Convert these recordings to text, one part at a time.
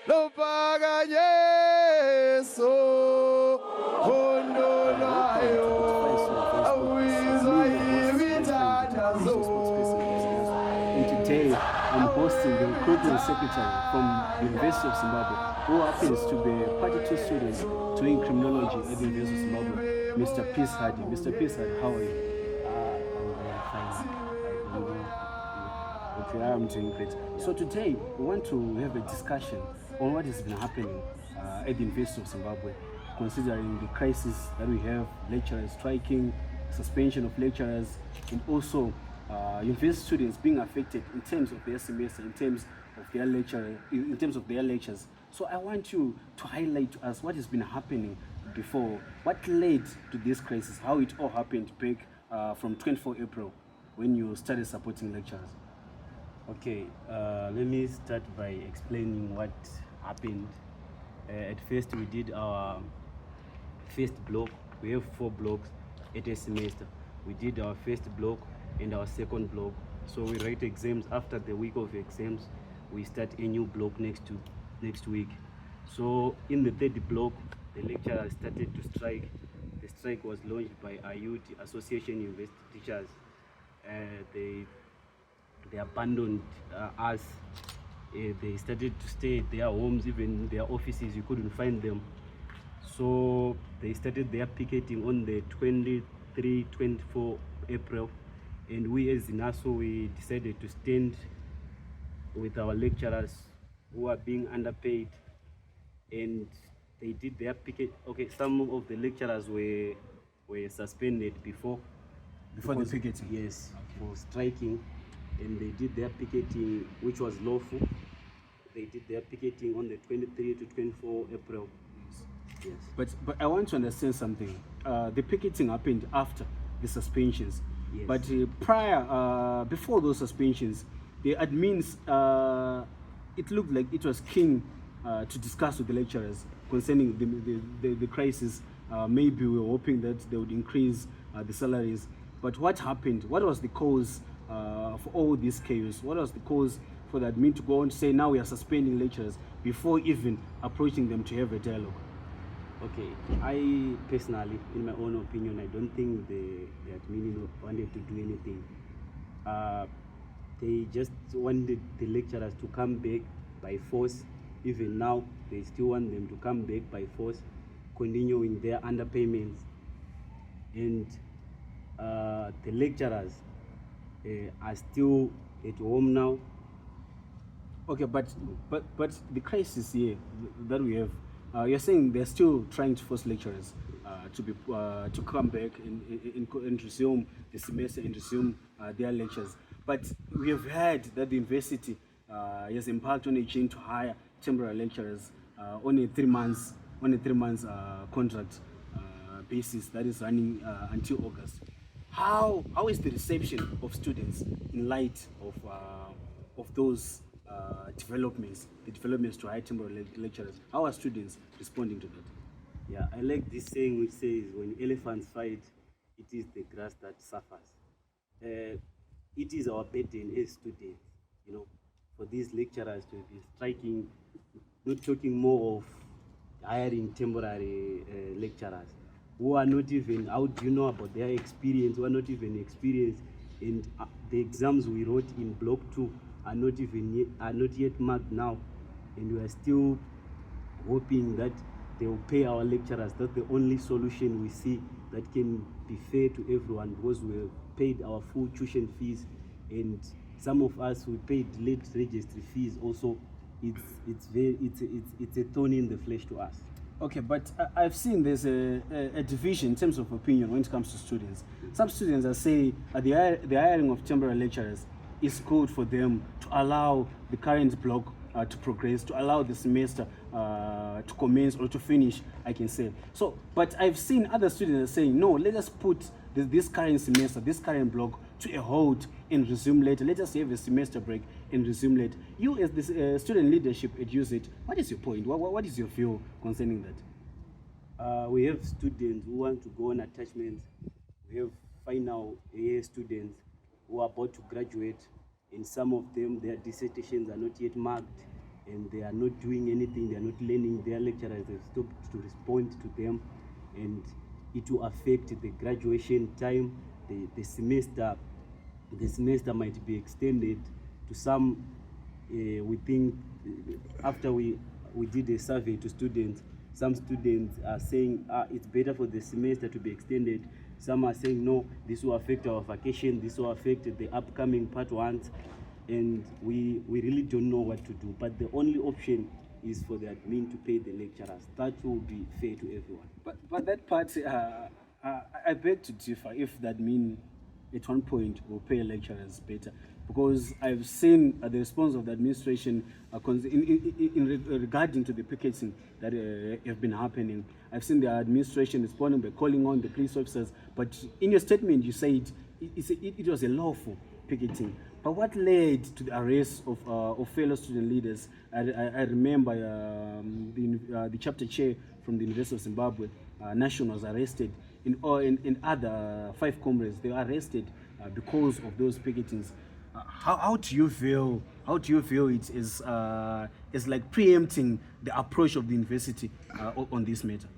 Lopaganyeso Hondolayo Awizwa Ivitatazo. And today I'm hosting the recruitment secretary from the University of Zimbabwe, who happens to be a Party 2 student doing criminology at the University of Zimbabwe, Mr. Peace Hardy. Mr. Peace Hardy, how are you? I'm very fine. Okay, I'm doing great. So today we want to have a discussion on what has been happening at the University of Zimbabwe, considering the crisis that we have, lecturers striking, suspension of lecturers, and also university students being affected in terms of their semester, in terms of their lectures. So I want you to highlight to us what has been happening before, what led to this crisis, how it all happened back from 24 April when you started supporting lecturers. Okay, let me start by explaining what happened. At first, we did our first block. We have 4 blocks at a semester. We did our first block and our second block. So we write exams. After the week of exams, we start a new block next week. So in the third block, the lecturers started to strike. The strike was launched by IUT, Association University Teachers. They abandoned us. They started to stay at their homes, even their offices, you couldn't find them. So they started their picketing on the 24 April. And we as ZINASU, we decided to stand with our lecturers who are being underpaid. And they did their picket. Okay, some of the lecturers were suspended before the picketing? Yes, for striking. And they did their picketing, which was lawful. They did their picketing on the 23 to 24 April. Yes. But I want to understand something. The picketing happened after the suspensions. Yes. But before those suspensions, the admins, it looked like it was keen to discuss with the lecturers concerning the crisis. Maybe we were hoping that they would increase the salaries. But what happened? What was the cause for all this chaos? What was the cause for the admin to go on to say now we are suspending lecturers before even approaching them to have a dialogue? Okay, I personally, in my own opinion, I don't think the admin wanted to do anything. They just wanted the lecturers to come back by force. Even now, they still want them to come back by force, continuing their underpayments. And the lecturers are still at home now. Okay, but the crisis here that we have, you're saying they're still trying to force lecturers to come back and resume the semester and resume their lectures. But we have heard that the university has embarked on a chain to hire temporary lecturers on a 3 months contract basis that is running until August. How is the reception of students in light of those developments to hire temporary lecturers? How are students responding to that? Yeah, I like this saying which says, when elephants fight, it is the grass that suffers. It is our burden as students, for these lecturers to be striking, not talking more of hiring temporary lecturers who are not even, how do you know about their experience, who are not even experienced, and the exams we wrote in block 2 are not yet marked now, and we are still hoping that they will pay our lecturers. That's the only solution we see that can be fair to everyone, because we have paid our full tuition fees, and some of us we paid late registry fees also. It's a thorn in the flesh to us. Okay, but I've seen there's a division in terms of opinion when it comes to students. Some students are saying the hiring of temporary lecturers is good for them to allow the current block to progress, to allow the semester to commence or to finish, I can say. So, but I've seen other students saying, no, let us put this current semester, this current block to a hold and resume later. Let us have a semester break and resume later. You as the student leadership at UZIT, what is your point? What is your view concerning that? We have students who want to go on attachments. We have final year students who are about to graduate, and some of them, their dissertations are not yet marked. and they are not doing anything, they are not learning. Their lecturers have stopped to respond to them, and it will affect the graduation time. The semester might be extended to some. We think after we did a survey to students, some students are saying it's better for the semester to be extended. Some are saying no, this will affect our vacation, this will affect the upcoming part ones, and we really don't know what to do. But the only option is for the admin to pay the lecturers. That will be fair to everyone. But that part, I beg to differ. If that mean at one point will pay lecturers better, because I've seen the response of the administration regarding to the picketing that have been happening. I've seen the administration responding by calling on the police officers. But in your statement, you said it was a lawful picketing. But what led to the arrest of fellow student leaders? I remember the chapter chair from the University of Zimbabwe National was arrested. In other 5 comrades, they were arrested because of those picketings. How do you feel? How do you feel it is like preempting the approach of the university on this matter?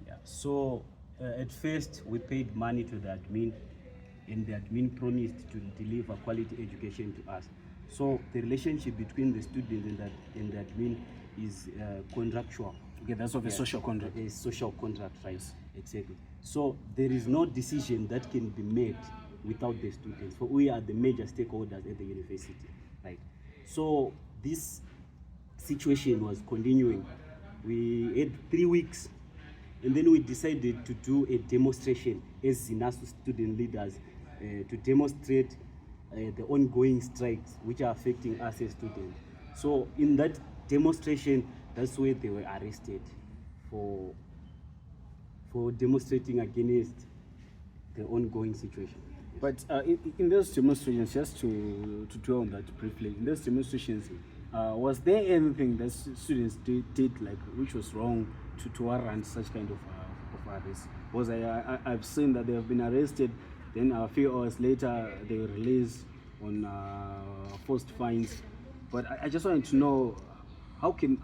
Yeah. So at first we paid money to the admin, and the admin promised to deliver quality education to us. So the relationship between the student and the admin is contractual. Okay, that's of a social contract. A social contract, right? Exactly. So there is no decision that can be made without the students, for we are the major stakeholders at the university, right? So this situation was continuing. We had 3 weeks, and then we decided to do a demonstration as ZINASU student leaders to demonstrate the ongoing strikes which are affecting us as students. So in that demonstration, that's where they were arrested for demonstrating against the ongoing situation. But in those demonstrations, just to dwell on that briefly, in those demonstrations, was there anything that students did like which was wrong to warrant such kind of arrest? Was I've seen that they have been arrested, then a few hours later they were released on forced fines. But I just wanted to know how can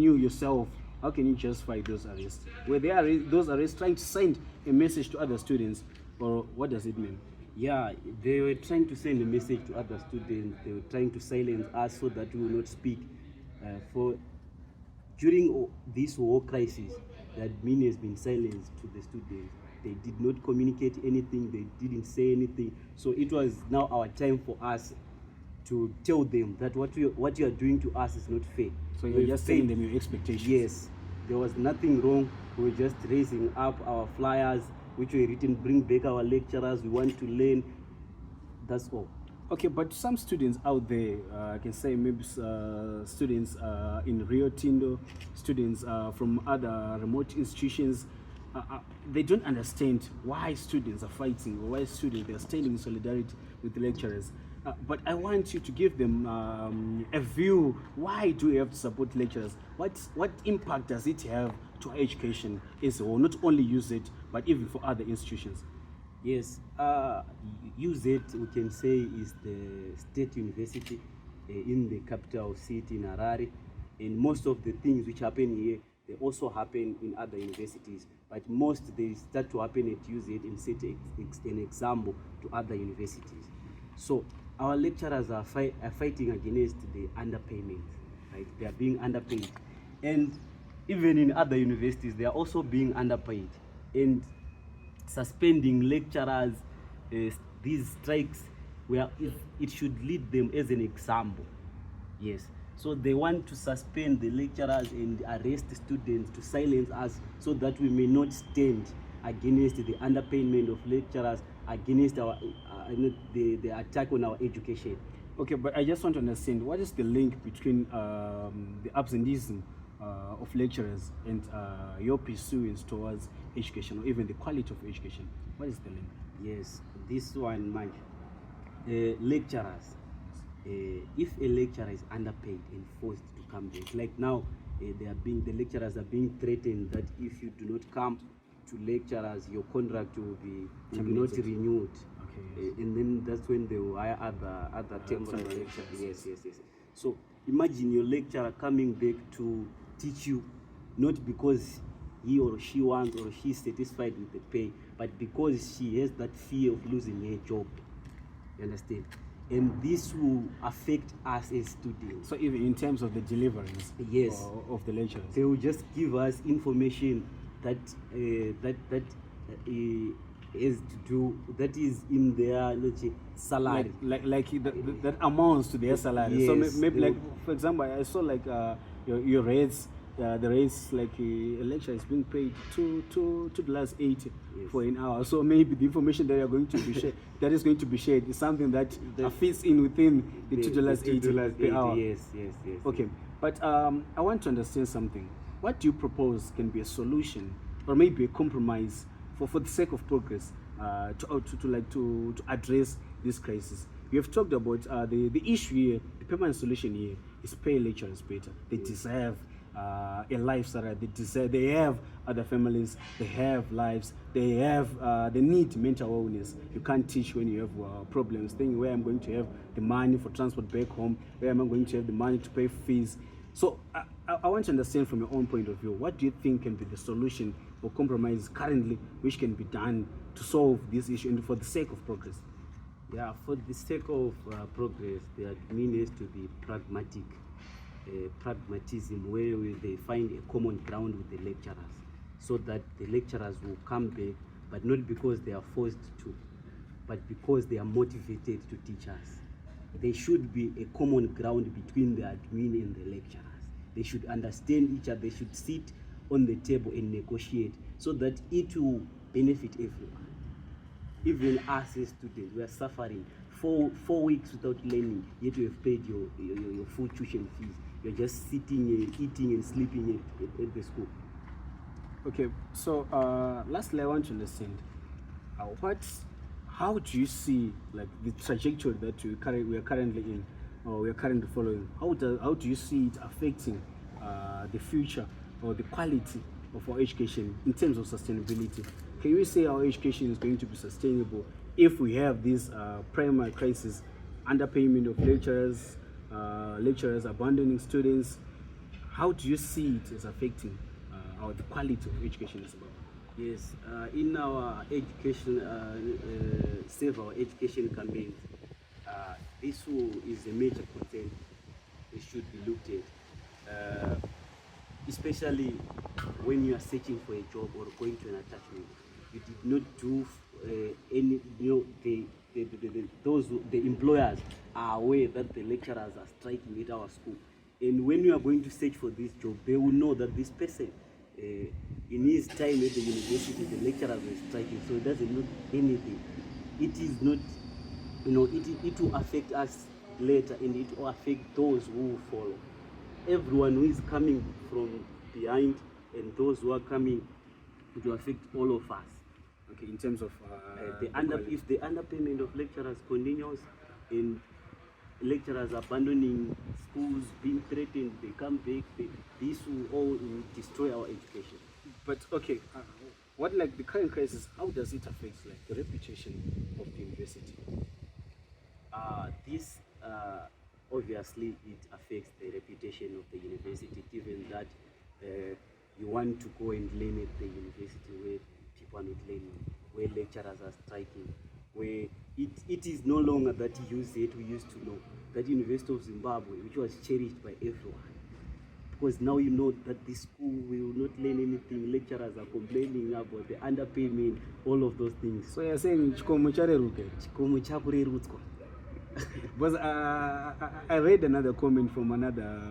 you yourself, how can you justify those arrests? Were those arrests trying to send a message to other students, or what does it mean? Yeah, they were trying to send a message to other students. They were trying to silence us so that we will not speak. During this war crisis, the admin has been silenced to the students. They did not communicate anything. They didn't say anything. So it was now our time for us to tell them that what you are doing to us is not fair. So you're just telling them your expectations? Yes, there was nothing wrong. We were just raising up our flyers, which were written, bring back our lecturers, we want to learn. That's all. Okay, but some students out there, I can say maybe students in Rio Tinto, students from other remote institutions, they don't understand why students are fighting, or why students are standing in solidarity with the lecturers. But I want you to give them a view. Why do we have to support lecturers? What impact does it have to our education as a whole? Not only use it, but even for other institutions. Yes, UZ, we can say, is the state university in the capital city in Harare, and most of the things which happen here, they also happen in other universities, but most they start to happen at UZ and set an example to other universities. So our lecturers are fighting against the underpayment, right? They are being underpaid, and even in other universities, they are also being underpaid, and suspending lecturers, these strikes, where it should lead them as an example. Yes, so they want to suspend the lecturers and arrest the students to silence us, so that we may not stand against the underpayment of lecturers, against our the attack on our education. Okay, but I just want to understand, what is the link between the absenteeism of lecturers and your pursuance towards education, or even the quality of education? What is the link? Yes, this one, Mike. Lecturers, if a lecturer is underpaid and forced to come back, like now, the lecturers are being threatened that if you do not come to lecturers, your contract will be not renewed. Okay, yes. And then that's when they will hire other temporary lecturers. Yes. So Imagine your lecturer coming back to teach you, not because he or she wants or she is satisfied with the pay, but because she has that fear of losing her job. You understand? And this will affect us as students. So even in terms of the deliveries, yes, of the lectures, they will just give us information that is to do, that is in their, let's say, salary, that amounts to their salary. Yes, so maybe like, for example, I saw like your rates. The rates, like a lecture is being paid $2.80 yes, for an hour. So maybe the information that you're going to be shared, that is going to be shared, is something that fits in within the $2.80 per hour. Yes. Okay, but I want to understand something. What do you propose can be a solution or maybe a compromise for the sake of progress to address this crisis? You have talked about the issue here. The permanent solution here is pay lecturers better. They deserve a lifestyle. They have other families. They have lives. They need mental wellness. You can't teach when you have problems. Thinking where I'm going to have the money for transport back home. Where am I going to have the money to pay fees? So I want to understand from your own point of view, what do you think can be the solution or compromise currently which can be done to solve this issue and for the sake of progress? Yeah, for the sake of progress, there needs to be pragmatism where they find a common ground with the lecturers, so that the lecturers will come back, but not because they are forced to, but because they are motivated to teach us. There should be a common ground between the admin and the lecturers. They should understand each other. They should sit on the table and negotiate, so that it will benefit everyone. Even us as students, we are suffering 4 weeks without learning, yet you have paid your full tuition fees. You're just sitting and eating and sleeping at the school. Okay, so lastly, I want to understand how do you see like the trajectory that we are currently in, or we are currently following? How do you see it affecting the future or the quality of our education in terms of sustainability? Can we say our education is going to be sustainable if we have this primary crisis, underpayment of lecturers, lecturers abandoning students? How do you see it as affecting the quality of education as well? Yes, in our education, Save Our Education campaign, this is a major concern. It should be looked at, especially when you are searching for a job or going to an attachment. You did not do any, the employers are aware that the lecturers are striking at our school, and when you are going to search for this job, they will know that this person, in his time at the university, the lecturers were striking, so it doesn't look anything. It is not, it will affect us later, and it will affect those who will follow. Everyone who is coming from behind and those who are coming, it will affect all of us. Okay, in terms of if the underpayment of lecturers continues and lecturers abandoning schools, being threatened, they come back, this will all destroy our education. But okay, what like the current crisis, how does it affect like the reputation of the university? This obviously it affects the reputation of the university, given that you want to go and learn at the university where people are not learning, where lecturers are striking, where it is no longer that UZ we used to know, that University of Zimbabwe, which was cherished by everyone. Because now you know that this school will not learn anything, lecturers are complaining about the underpayment, all of those things. So you're saying chikomo chareruke? Chikomo chakurerutswa. Because I read another comment from another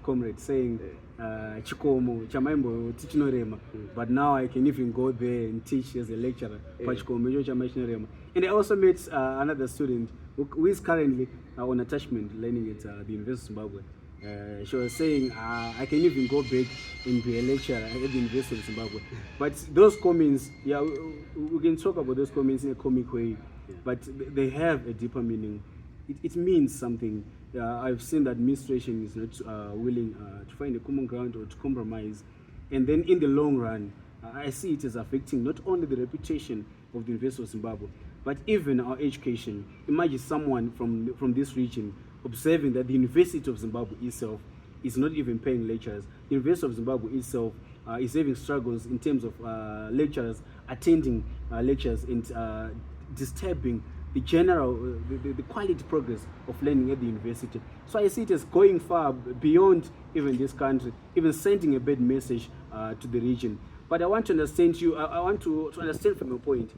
comrade saying chikomo chamaimbo tichinorema, but now I can even go there and teach as a lecturer. And I also met another student who is currently on attachment learning at the University of Zimbabwe. She was saying I can even go back and be a lecturer at the University of Zimbabwe. But those comments, yeah, we can talk about those comments in a comic way, but they have a deeper meaning. It means something. I've seen that administration is not willing to find a common ground or to compromise, and then in the long run, I see it as affecting not only the reputation of the University of Zimbabwe, but even our education. Imagine someone from this region observing that the University of Zimbabwe itself is not even paying lecturers. The University of Zimbabwe itself is having struggles in terms of lecturers attending lectures and disturbing the general, the quality progress of learning at the university. So I see it as going far beyond even this country, even sending a bad message to the region. But I want to understand you, I want to understand from your point,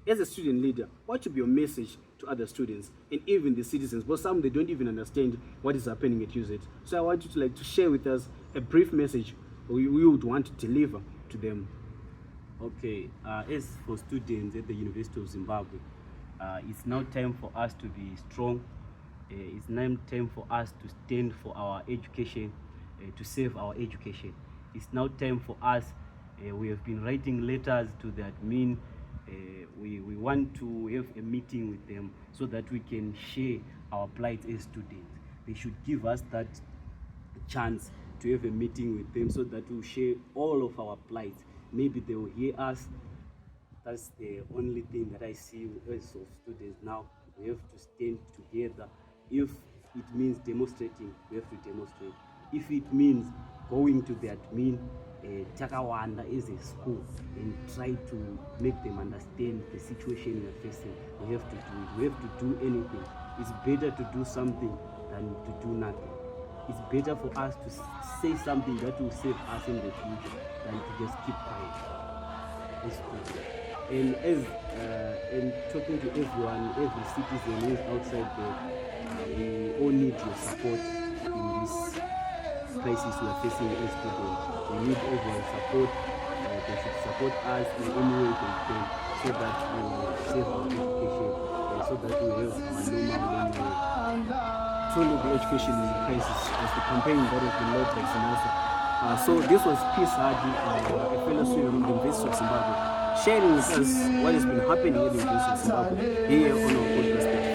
as a student leader, what should be your message to other students and even the citizens? But some, they don't even understand what is happening at UZ. So I want you to share with us a brief message we would want to deliver to them. Okay, as for students at the University of Zimbabwe, it's now time for us to be strong. It's now time for us to stand for our education, to save our education. It's now time for us, we have been writing letters to the admin. We want to have a meeting with them so that we can share our plight as students. They should give us that chance to have a meeting with them so that we'll share all of our plights. Maybe they will hear us. That's the only thing that I see as of students now. We have to stand together. If it means demonstrating, we have to demonstrate. If it means going to the admin, Takawanda is a school, and try to make them understand the situation we are facing, we have to do it. We have to do anything. It's better to do something than to do nothing. It's better for us to say something that will save us in the future than to just keep quiet. It's good. And as and talking to everyone, every citizen who is outside there, we all need your support in this crisis we are facing as students. We need everyone's support. They should support us in any way they can, so that we will save our education, so that we have our normal learning. Truly, the education is a crisis, as the campaign that has been led by ZINASU. So this was Peace Hardy, a fellow student from the University of Zimbabwe, sharing with us what has been happening at the University of Zimbabwe here on our podcast.